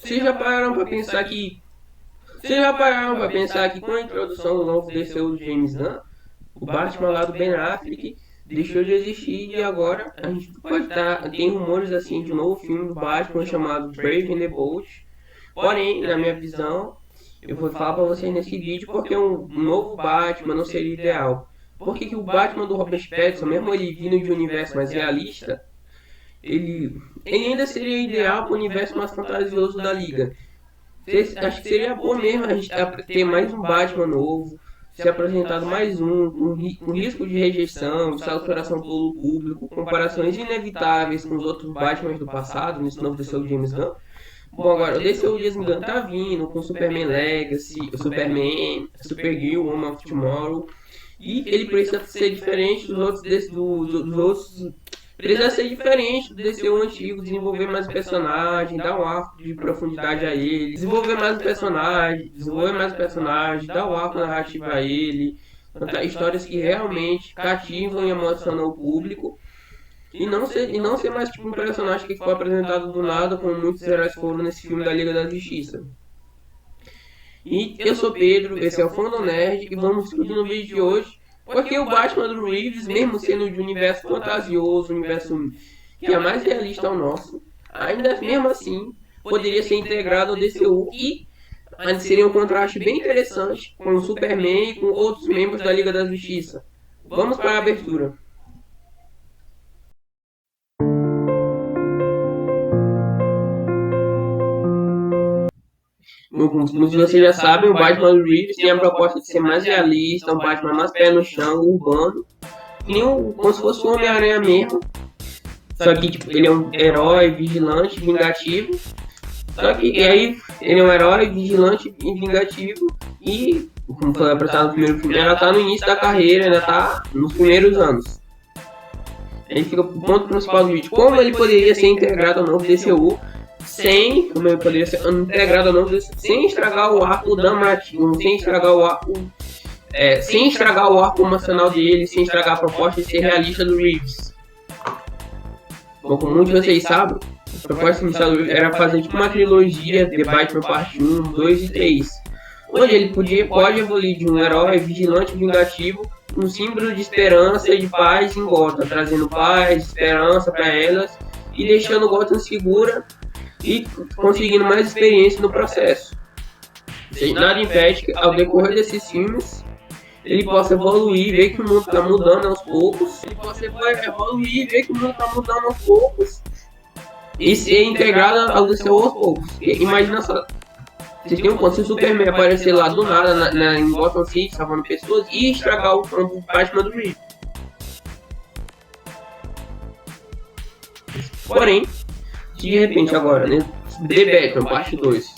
Vocês já pararam pra pensar que. Vocês já pararam pra pensar que com a introdução do novo DCU do James Gunn, o Batman lá do Ben Affleck deixou de existir e agora a gente pode estar. Tem rumores assim de um novo filme do Batman chamado Brave and the Bold. Porém, na minha visão, eu vou falar pra vocês nesse vídeo porque um novo Batman não seria ideal. Porque que o Batman do Robert Pattinson, mesmo ele vindo de um universo mais realista, ele ainda seria ideal para o universo mais fantasioso da Liga. Acho que seria bom mesmo a gente ter mais um Batman novo, ser apresentado mais com risco de rejeição, saturação pelo público, comparações inevitáveis com os outros Batmans do passado, nesse novo DCU James Gunn. Bom, agora o DCU James Gunn tá vindo com Superman Legacy, Superman, Supergirl, Woman of Tomorrow, e ele precisa ser diferente dos outros. Precisa ser diferente do DCU antigo, desenvolver mais o personagem, dar um arco de profundidade a ele, desenvolver mais o personagem, dar um arco narrativo a ele, contar histórias que realmente cativam e emocionam o público, e não ser mais tipo um personagem que foi apresentado do nada, como muitos heróis foram nesse filme da Liga da Justiça. E eu sou Pedro, esse é o Fandom Nerd, e vamos discutir no vídeo de hoje porque o Batman do Reeves, mesmo sendo de um universo fantasioso, um universo que é mais realista ao nosso, ainda mesmo assim poderia ser integrado ao DCU e seria um contraste bem interessante com o Superman e com outros membros da Liga da Justiça. Vamos para a abertura. Como vocês já sabem, o Batman do Reeves tem a proposta de ser mais realista, um Batman mais pé no chão, urbano, como se fosse um Homem-Aranha mesmo. Só que tipo, ele é um herói, vigilante, vingativo. Só que aí ele é um herói, vigilante e vingativo. E, como foi apresentado no primeiro filme, ela tá no início da carreira, ainda tá nos primeiros anos. Aí fica o ponto principal do vídeo: como ele poderia ser integrado ao novo DCU sem estragar o arco dramático, sem estragar o arco emocional dele, sem estragar a proposta de ser realista do Reeves. Bom, como muitos de vocês sabem, a proposta inicial do Reeves era fazer tipo uma trilogia de Batman parte 1, 2 e 3, onde ele pode evoluir de um herói vigilante e vingativo, um símbolo de esperança e de paz em Gotham, trazendo paz, esperança para elas e deixando Gotham segura e conseguindo mais experiência no processo. Nada impede que ao decorrer desses filmes ele possa evoluir, ver que o mundo está mudando aos poucos, e ser integrado ao DCU aos poucos. Imagina só, vocês têm um ponto, se o Superman aparecer lá do nada em Gotham City, salvando pessoas, e estragar o Batman do Reeves. Porém, se de repente agora, né, The Batman parte 2,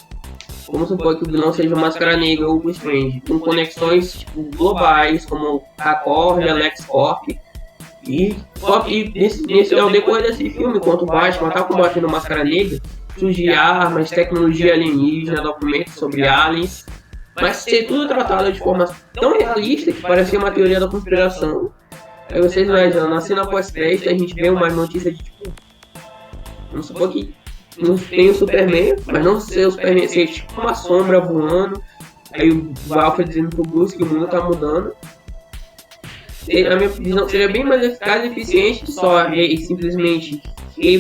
vamos supor que o vilão seja o Máscara Negra ou o Strange, com conexões tipo, globais, como a Corp, a LexCorp, e ao decorrer desse filme, enquanto o Batman está combatendo a Máscara Negra, surgir armas, tecnologia alienígena, documentos sobre aliens, mas ser tudo tratado de forma tão realista que parecia uma teoria da conspiração. Aí vocês imaginam, na cena pós-crédito a gente vê uma notícia de tipo, vamos supor que não tem o Superman, mas não ser o Superman, ser tipo uma sombra voando. Aí o Alfred dizendo pro Bruce que o mundo tá mudando. A minha visão seria bem mais eficaz e eficiente que só simplesmente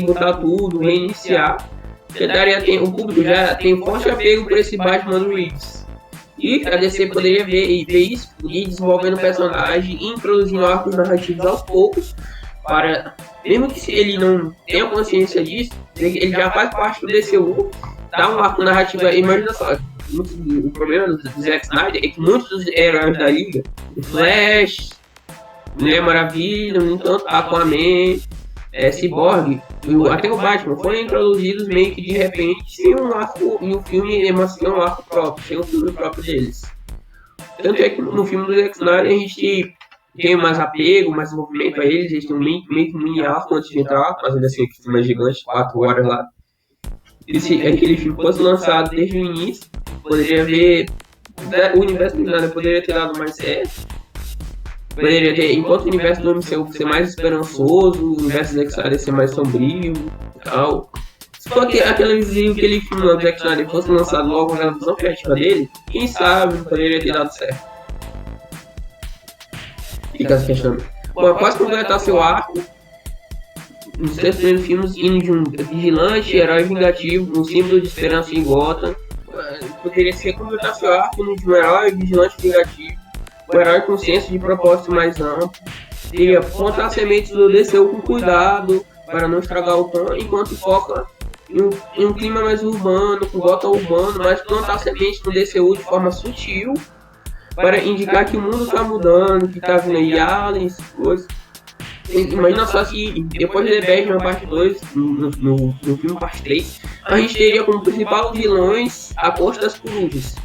botar tudo, reiniciar. O público já tem forte apego por esse Batman do Reeves. E a DC poderia ver isso e desenvolvendo o personagem e introduzindo arcos narrativos aos poucos, para, mesmo que ele não tenha consciência disso, ele já faz parte do DCU, dá um arco narrativo. Imagina só, o problema do Zack Snyder é que muitos dos heróis da Liga, o Flash, Mulher Maravilha, no entanto, Aquaman, Cyborg, até o Batman, foram introduzidos meio que de repente, sem um arco, e o filme é um arco próprio, sem um filme próprio deles. Tanto é que no filme do Zack Snyder a gente tem mais apego, mais envolvimento a eles, eles têm meio que um mini arco antes de entrar, fazendo assim, que filme é gigante, 4 horas lá. Se aquele filme fosse lançado desde o início, poderia ver, o universo do Snyder poderia ter dado mais certo. Poderia ter, enquanto o universo do MCU ser mais esperançoso, o universo do Zack Snyder ser mais sombrio e tal. Só que aquele filme do Zack Snyder fosse lançado logo na visão criativa dele, quem sabe não poderia ter dado certo. Fica essa questão. Bom, após completar seu arco, nos 3 primeiros filmes, indo de um vigilante, herói vingativo, um símbolo de esperança em Gotham, poderia ser completar seu arco de um herói vigilante vingativo, um herói com senso de propósito mais amplo, teria plantar sementes do DCU com cuidado para não estragar o tom, enquanto foca em um clima mais urbano, com Gotham urbano, mas plantar sementes no DCU de forma sutil para indicar que o mundo está mudando, que está vindo aí aliens, coisas. Imagina só se depois de The Batman parte 2, no filme parte 3, a gente teria como principal vilões a Corte das Corujas.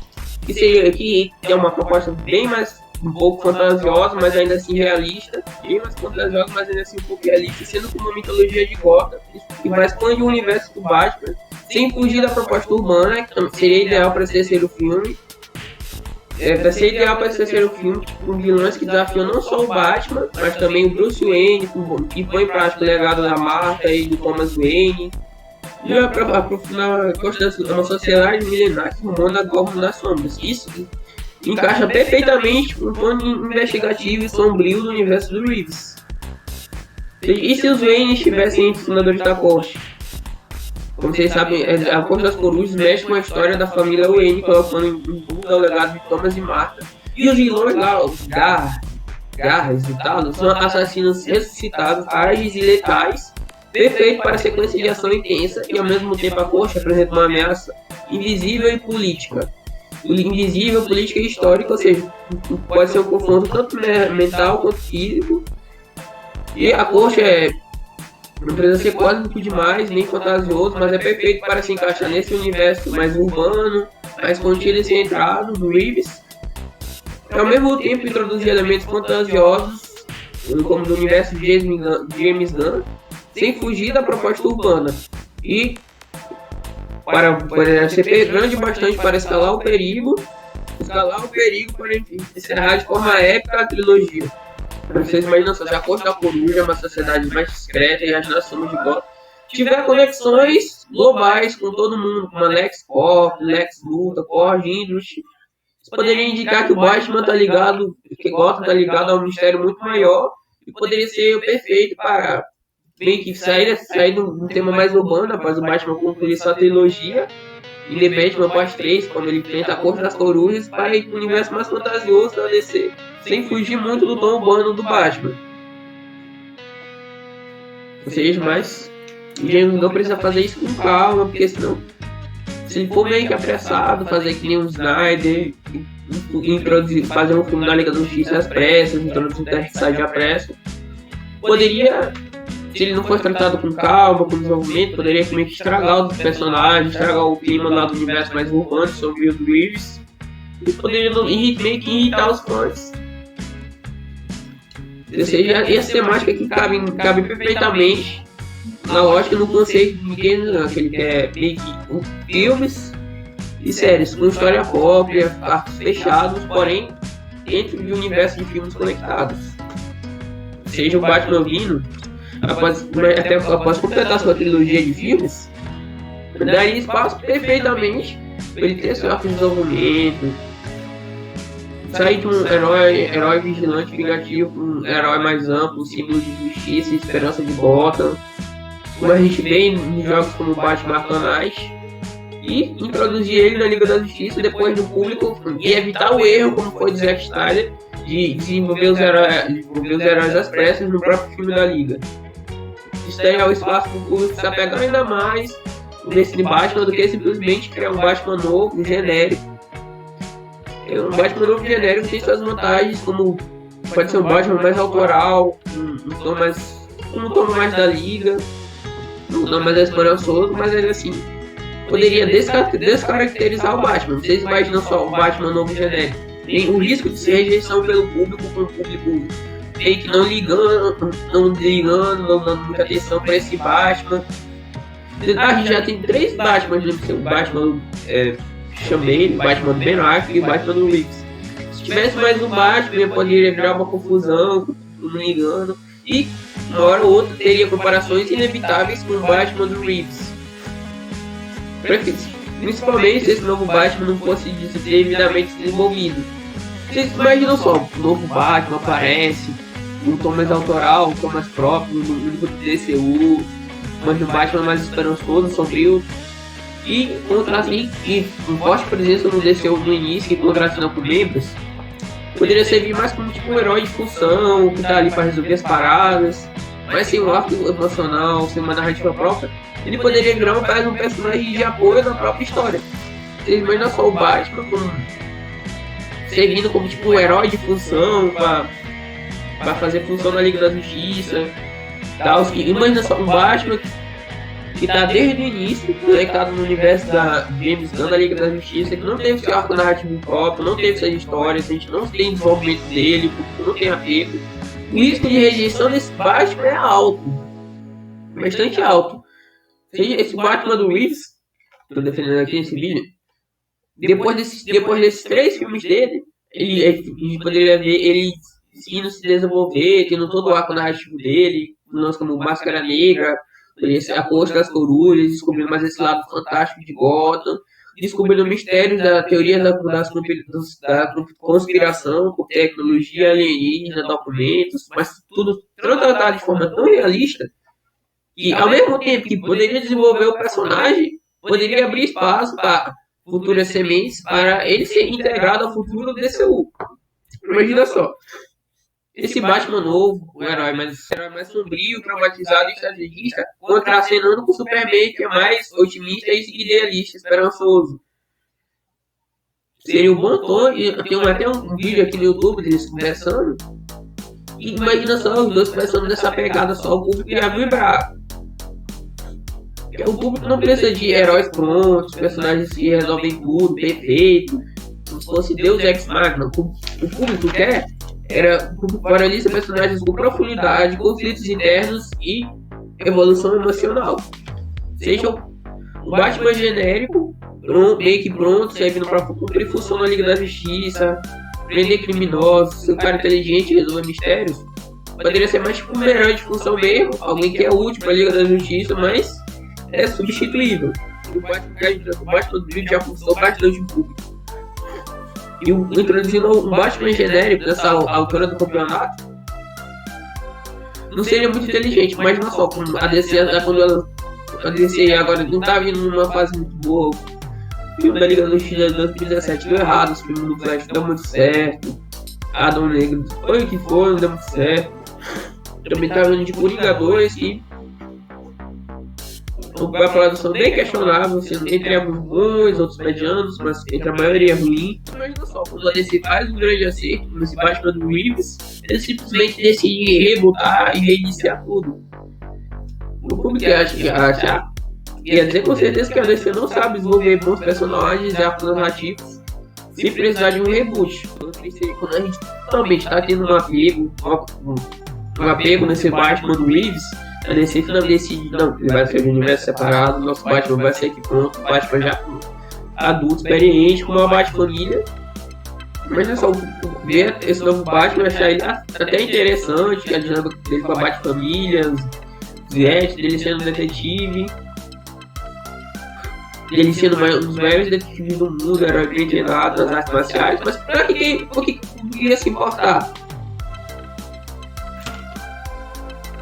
Que é uma proposta bem mais um pouco fantasiosa, mas ainda assim realista. Bem mais fantasiosa, mas ainda assim um pouco realista, sendo como uma mitologia de Gotham, que vai expandir o universo do Batman, sem fugir da proposta urbana, que seria ideal para esse terceiro filme. Vai ser ideal para esse terceiro filme, com vilões que desafiam não só o Batman, mas também o Bruce Wayne, que põe em prática o legado da Martha e do Thomas Wayne. E aprofundar uma sociedade milenar que manda a Gotham das sombras. Isso encaixa perfeitamente com o plano investigativo e sombrio do universo do Reeves. E se os Wayne estivessem entre os fundadores da corte? Como vocês sabem, a Corte das Corujas mexe com a história da família Wayne, colocando em dúvida o legado de Thomas e Martha. E os vilões lá, os Garras e tal, são assassinos ressuscitados, ágeis e letais, perfeito para a sequência de ação intensa, e ao mesmo tempo a corte apresenta uma ameaça invisível e política. Invisível, política e histórica, ou seja, pode ser um confronto tanto mental quanto físico. E a corte não precisa ser cósmico demais, nem fantasioso, mas é perfeito para se encaixar nesse universo mais urbano, mais contido e centrado do Reeves. Ao mesmo tempo introduzir elementos fantasiosos, como do universo de James Gunn, sem fugir da proposta urbana. E para ser grande bastante para escalar o perigo para encerrar de forma épica a trilogia. Vocês imaginam só, se a Corte da Coruja é uma sociedade mais discreta e as nações de Gotham tiver conexões globais com todo mundo, como a LexCorp, Lex Luthor, Korg, Industry, isso poderia indicar que o Batman está ligado, que Gotham está ligado a um mistério muito maior e poderia ser o perfeito para meio que sair de um tema mais urbano após o Batman concluir sua trilogia e The Batman parte 3, quando ele enfrenta a Corte das Corujas, para ir para o universo mais fantasioso da DC, sem fugir muito do tom urbano do Batman. Ou seja, mas o James Gunn precisa fazer isso com calma, porque senão, se ele for meio que apressado, fazer que nem o Snyder, fazer um filme da Liga da Justiça às pressas, introduzir o Darkseid à pressa, poderia, se ele não fosse tratado com calma, com desenvolvimento, poderia meio que estragar os personagens, estragar o clima lá do universo mais urbano, sobre os Reeves, e poderia meio que irritar os fãs. Ou seja, essa temática aqui cabe perfeitamente na lógica, no conceito de que ele quer meio que filmes e séries com história própria, arcos fechados, porém dentro de um universo de filmes conectados. Seja o Batman vindo, após completar sua trilogia de filmes, daria espaço perfeitamente para ele ter seu arco de desenvolvimento, sair de um herói vigilante vingativo, um herói mais amplo, um símbolo de justiça e esperança de Gotham, como a gente vê em jogos como Batman Arkham Knight, e introduzir ele na Liga da Justiça depois do público e evitar o erro, como foi do Zack Snyder, de desenvolver os heróis às pressas no próprio filme da Liga. Isso daria o espaço para o público se apegar ainda mais nesse Batman do que simplesmente criar um Batman novo, genérico. Um Batman novo genérico tem suas vantagens, como pode ser um Batman mais autoral, um tom mais da Liga, um tom mais esperançoso, mas ainda assim poderia descaracterizar o Batman. Vocês imaginam só o Batman novo genérico? Tem o risco de ser rejeição pelo público, com o público meio que não dando muita atenção para esse Batman. A gente já tem 3 Batmans, o Batman chamei, o Batman do Ben Affleck e o Batman do Reeves. Se tivesse mais um Batman, poderia virar uma confusão, não me engano, e uma hora ou outra teria comparações inevitáveis com o Batman do Reeves. Principalmente se esse novo Batman não fosse devidamente desenvolvido. Vocês imaginam só, o novo Batman aparece, um tom mais autoral, um tom mais próprio, no único do DCU, mas um Batman mais esperançoso, sombrio, e com forte presença no DCU no início, que contracena com membros, poderia servir mais como tipo um herói de função, que tá ali para resolver as paradas, mas sem um arco emocional, sem uma narrativa própria, ele poderia virar mais um personagem de apoio na própria história. Vocês imaginam só o Batman servindo como tipo um herói de função para fazer função na Liga da Justiça. Imagina só um Batman que tá desde o início conectado no universo da James Gunn da Liga da Justiça, que não teve seu arco narrativo próprio, não teve suas histórias, a gente não tem desenvolvimento dele, não tem apego. O risco de rejeição desse Batman é alto, bastante alto. Esse Batman do Reeves, estou defendendo aqui nesse vídeo, depois desses 3 filmes dele, a gente poderia ver ele indo se desenvolver, tendo todo o arco narrativo dele, nós como Máscara Negra, a Força das Corujas, descobrindo mais esse lado fantástico de Gotham, descobrindo mistérios da teoria da conspiração por tecnologia alienígena, documentos, mas tudo tratado de forma tão realista que, ao mesmo tempo que poderia desenvolver o personagem, poderia abrir espaço para futuras sementes para ele ser integrado ao futuro do DCU. Imagina só, esse Batman novo, o herói mais sombrio, traumatizado e estrategista, contracenando com o Superman, que é mais otimista e idealista, esperançoso. Seria um bom tom, e tem até um vídeo aqui no YouTube deles conversando. E imagina só os dois conversando dessa pegada, só o público ia vibrar. O público não precisa de heróis prontos, personagens que resolvem tudo, perfeito, como se fosse Deus Ex Machina. O público quer paralisa personagens com profundidade, conflitos internos e evolução emocional. Seja o Batman genérico, meio que pronto, servindo para cumprir função na Liga da Justiça, prender criminosos, ser um cara inteligente e resolver mistérios. Poderia ser mais tipo um herói de função mesmo, alguém que é útil para a Liga da Justiça, mas é substituível. O Batman do vídeo já funcionou bastante em público. E introduzindo um Batman genérico nessa altura do campeonato não seria muito inteligente, mas não só, como a DC, a DC agora não tá vindo numa fase muito boa. O filme da Liga da Justiça de 2017 deu errado, o filme do Flash deu muito certo, Adão Negro foi o que foi, não deu muito certo. Também tá vindo de Coringa 2 e a produção bem questionável, entre alguns bons, outros medianos, mas entre a maioria é ruim. Imagina só, quando a DC faz um grande acerto nesse Batman do Reeves, eles simplesmente decidem rebutar e reiniciar tudo. O público quer dizer com certeza que a DC não sabe desenvolver bons personagens e arcos narrativos sem precisar de um reboot. Quando a gente totalmente está tendo um apego nesse Batman do Reeves, a DC finalmente decide, não, ele vai ser de universo separado, nosso Batman vai ser aqui pronto, Batman já adulto, experiente, com uma Batfamília. Mas é só ver esse novo Batman, achar ele até interessante, a dinâmica dele com a Batfamília, os gadgets, dele sendo um detetive, ele sendo um dos maiores detetives do mundo, herói bem treinado nas artes marciais, mas por que ia se importar?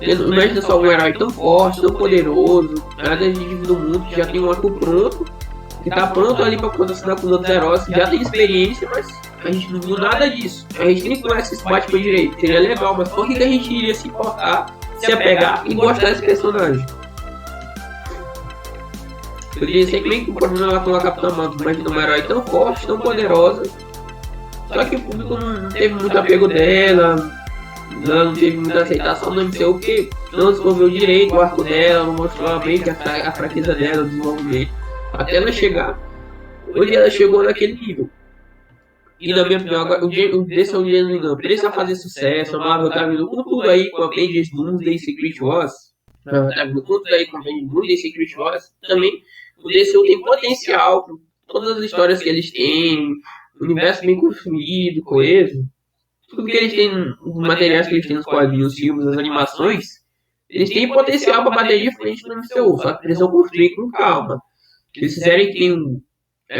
Imagina só um herói tão forte, tão poderoso, cada detetivo do mundo que já tem um arco pronto, que tá pronto ali pra contracenar com os outros heróis, que já tem experiência, mas a gente não viu nada disso. A gente nem conhece esse Batman direito, seria legal, mas por que a gente iria se importar, se apegar e gostar desse personagem? Eu diria que o problema com a Capitã Marvel, imagina uma herói tão forte, tão poderosa, só que o público não teve muito apego dela. Não teve muita aceitação no MCU porque não desenvolveu direito o arco dela, não mostrou bem que a fraqueza dela, o desenvolvimento, até ela chegar onde ela chegou naquele nível. E na minha opinião, agora, desse é um James Gunn, precisa fazer sucesso, a Marvel tá vindo com tudo aí com a Avengers Doomsday Secret Wars, tá vindo com tudo aí com a Avengers Doomsday Secret Wars, também o DCU tem potencial, todas as histórias que eles têm, o universo bem construído, coeso. Tudo que eles têm, os materiais que eles têm nos quadrinhos, os filmes, as animações, eles têm potencial para bater de frente no MCU, só que precisam construir com calma. Eles fizeram que tem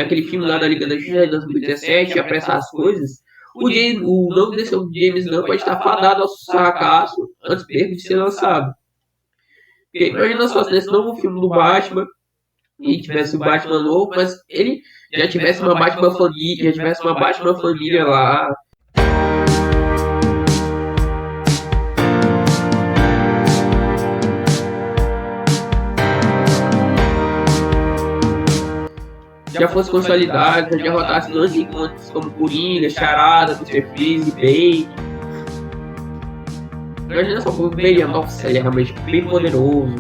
aquele filme lá da Liga da Justiça de 2017, apressar as coisas. O novo desse James Gunn pode estar fadado ao fracasso antes mesmo de ser lançado. Porque imagina só, se nesse novo filme do Batman, e tivesse o Batman novo, mas ele já tivesse uma Batman família lá. Já fosse consolidado, já derrotasse grandes encontros como Coringa, Charada, Mr. Freeze, Bane. Imagina só como veria, nossa, ele é realmente bem poderoso,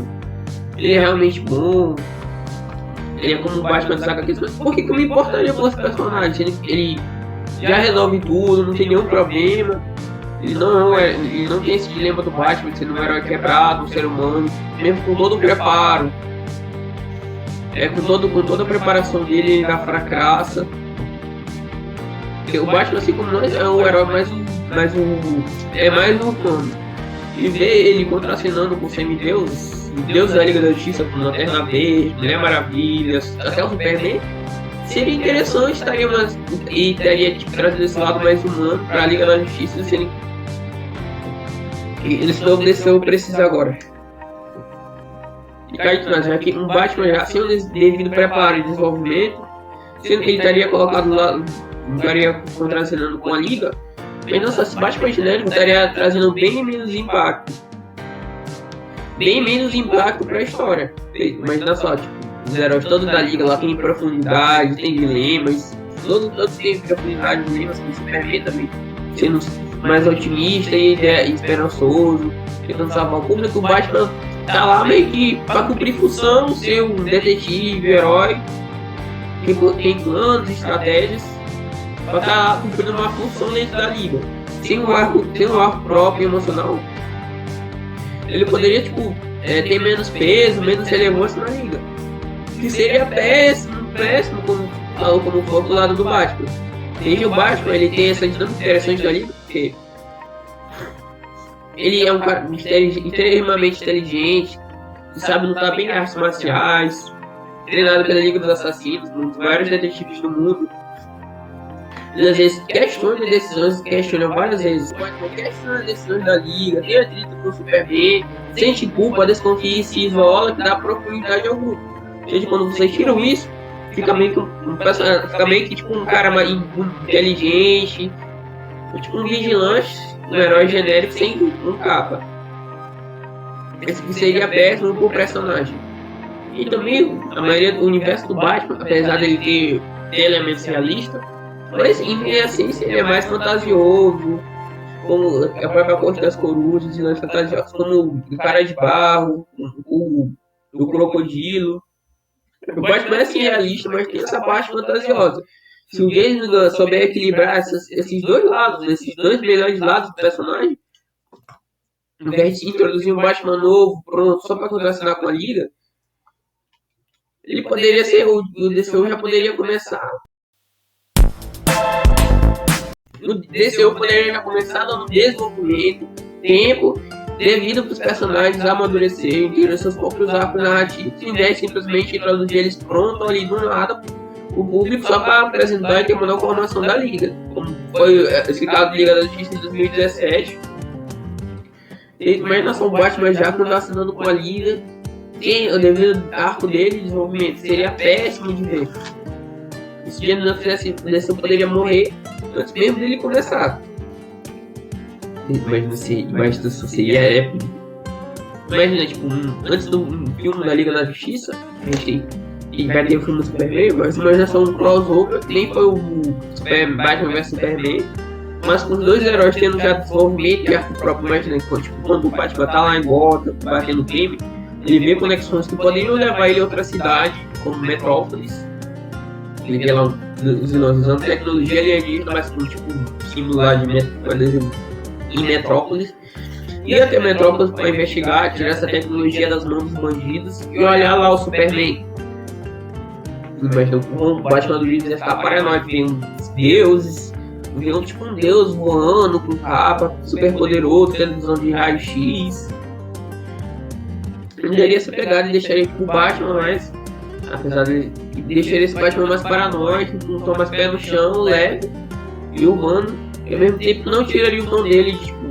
ele é realmente bom, ele é como o Batman dos HQs, mas por que eu me importaria com esse personagem? Ele já resolve tudo, não tem nenhum problema, ele não tem esse dilema do Batman de ser um herói quebrado, um ser humano, mesmo com todo o preparo. Com toda a preparação dele, ele dá fracassa. O Batman, assim como nós, é o herói mais um fã. E ver ele contracenando com semideus, Deus da Liga da Justiça, com Lanterna Verde, Mulher Maravilha, até o Superman, seria interessante, teria tipo, trazido esse lado mais humano para a Liga da Justiça. Esse novo DC precisa agora. E Caetano, já que um Batman já sem o devido preparo e desenvolvimento, sendo que ele estaria colocado lá, estaria contracenando com a Liga, mas não só esse Batman genérico estaria trazendo bem menos impacto para a história. Imagina só, tipo, os heróis todos da Liga lá tem profundidade, tem dilemas, todos têm profundidade, dilemas, como o Superman também, sendo mais otimista e esperançoso, tentando salvar o público. O Batman tá lá meio que pra cumprir função, ser um detetive, herói, que tem planos, estratégias, pra estar lá cumprindo uma função dentro da Liga. Sem um arco próprio emocional, ele poderia ter menos peso, menos relevância na Liga. Que seria péssimo como for do lado do Batman. E o Batman ele tem essa dinâmica interessante da Liga, porque ele é um cara extremamente inteligente, sabe lutar bem em artes marciais, treinado pela Liga dos Assassinos, por vários detetives do mundo. Ele às vezes questiona várias vezes. Questiona decisões da Liga, tem atrito com o Superman, sente culpa, desconfia e se isola, que dá profundidade ao grupo. Gente, quando vocês tiram isso, fica meio que tipo um cara mais inteligente, tipo um vigilante, um herói genérico sem um capa. Esse que seria péssimo pro personagem. E também a maioria do universo do Batman, apesar dele ter elementos realistas, mas em essência ele é mais fantasioso, como a própria Corte das Corujas, e fantasiosos, como o Cara de Barro, o Crocodilo. O Batman é assim realista, mas tem essa parte fantasiosa. Se o James Gunn souber equilibrar esses dois lados, esses dois melhores lados do personagem, ao invés de introduzir um Batman novo, pronto, só para contracenar com a Liga, ele poderia ser, o DCU já poderia começar. O DCU poderia já começar dando desenvolvimento, tempo, devido para os personagens amadurecerem, ter seus próprios arcos narrativos, em vez de simplesmente introduzir eles pronto ali do nada, o público só para apresentar e terminar a formação da Liga, como foi esse caso da Liga da Justiça em 2017. Mas o Batman já contracenando com a Liga, tem o devido arco dele de desenvolvimento, seria péssimo de ver. Se o James não fizesse isso, o DC poderia morrer antes mesmo dele começar. Imagina se seria épico. Imagina, tipo, antes do filme da Liga da Justiça, a gente vai ter o filme do Superman, mas imagina só um crossover, que nem foi o Batman vs Superman, mas com os dois heróis tendo já desenvolvimento e arco próprio. Imagina, quando o Batman tá lá em Gotham, batendo crime, ele vê conexões que poderiam levar ele a outra cidade, como Metrópolis. Ele vê lá os vilões usando tecnologia alienígena, mas com símbolo lá em Metrópolis. E até Metrópolis para investigar, tirar essa tecnologia das mãos dos bandidos e olhar lá o Superman. Imagina o Batman do Reeves ia ficar paranoico, vê uns deuses, vê um deus voando com capa, super poderoso, televisão de raio-x. Ele daria essa pegada e deixaria pro Batman, mas apesar de e deixa esse Batman mais paranoico, com um tom mais pé no chão, leve e humano, e ao mesmo tempo não tiraria o tom dele de tipo,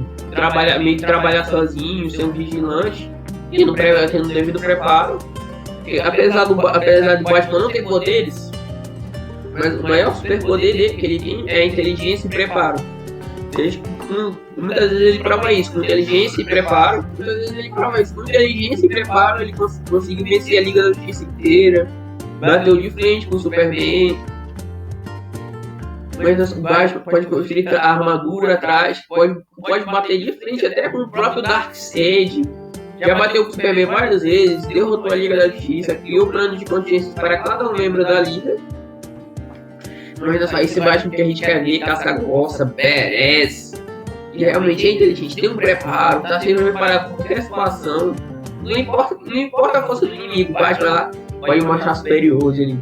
meio que trabalhar sozinho, ser um vigilante, e não tendo o devido preparo. Porque, apesar do Batman não ter poderes, mas o maior superpoder dele que ele tem é a inteligência e preparo. Muitas vezes ele prova isso, com inteligência e preparo. Muitas vezes ele prova isso, com inteligência e preparo ele conseguiu vencer a Liga da Justiça inteira, bateu de frente com o Superman. Mas o Batman pode construir a armadura atrás, pode bater de frente até com o próprio Darkseid. Já bateu com o Superman várias vezes, derrotou a Liga da Justiça, criou planos de contingência para cada um membro da Liga. Mas não é só esse Batman que a gente quer ver, casca-grossa, badass, que realmente é inteligente, tem um preparo, tá sendo preparado para qualquer situação. Não importa a força do inimigo, o Batman lá pode mostrar superior, ele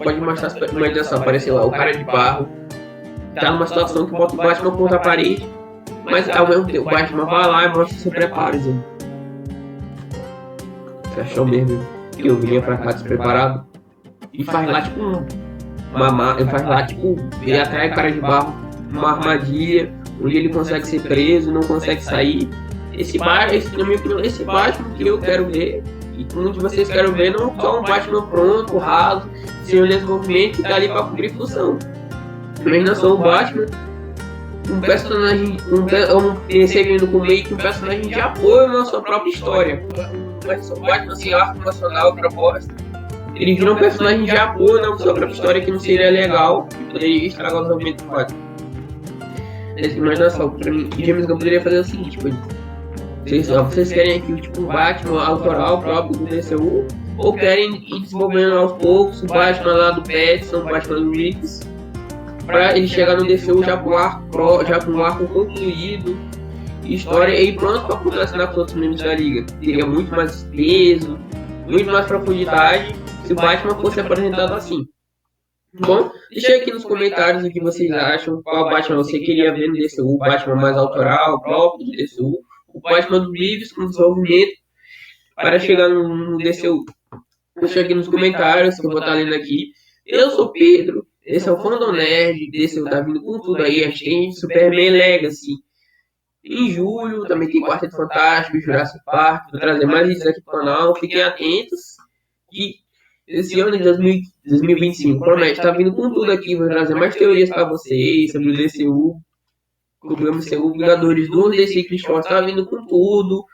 pode mostrar superior. Mas só, apareceu lá, o cara de barro tá numa situação que bota o Batman contra a parede, mas ao mesmo tempo o Batman vai lá e mostra seu preparo, Zé. Você achou mesmo que eu vinha pra cá despreparado? E faz lá tipo ele atrai o cara de barro uma armadilha onde ele consegue ser preso, não consegue sair. Na minha opinião, esse Batman que eu quero ver, e que muitos de vocês querem ver, não só um Batman pronto, raso, sem o desenvolvimento que tá ali pra cobrir função. Mas não só o Batman, um personagem, seguindo com meio que um personagem de apoio na sua própria história. O Batman sem arco emocional e proposta. Ele vira um personagem de apoio na sua própria história que não seria legal e poderia estragar o desenvolvimento do Batman. Mas olha só, pra mim, James Gunn poderia fazer o seguinte, vocês querem aqui tipo, um Batman autoral próprio do DCU, ou querem ir desenvolvendo aos poucos o Batman lá do Pattinson, o Batman do Reeves, pra ele chegar no DCU já com um arco concluído, história e pronto pra contracenar com os outros membros da Liga. Teria muito mais peso, muito mais profundidade se o Batman fosse apresentado assim. Bom, deixa aqui nos comentários o que vocês acham, qual Batman você queria ver no DCU, o Batman mais autoral, próprio do DCU, o Batman do Reeves com desenvolvimento para chegar no DCU. Deixa aqui nos comentários que eu vou estar lendo aqui. Eu sou o Pedro, esse é o Fandom Nerd, DCU tá vindo com tudo aí, a gente tem Superman Legacy. Em julho também tem Quarteto Fantástico, Jurassic Park, vou trazer mais vídeos aqui pro canal, fiquem atentos. E esse ano de 2025 promete, tá vindo com tudo aqui, vou trazer mais teorias pra vocês sobre o DCU, sobre o MCU, Vingadores do DC Christmas, tá vindo com tudo.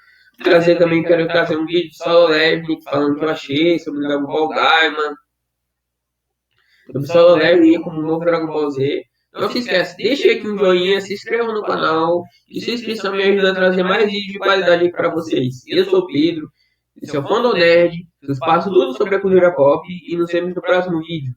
Quero trazer um vídeo solo leve falando o que eu achei sobre o Dragon Ball Daima, sobre o solo leve como o novo Dragon Ball Z. Não se esquece, deixe aqui um joinha, se inscreva no canal, e sua inscrição me ajuda a trazer mais vídeos de qualidade aqui pra vocês. Eu sou o Pedro, esse é o Fandom Nerd, eu faço tudo sobre a cultura pop, e nos vemos no próximo vídeo.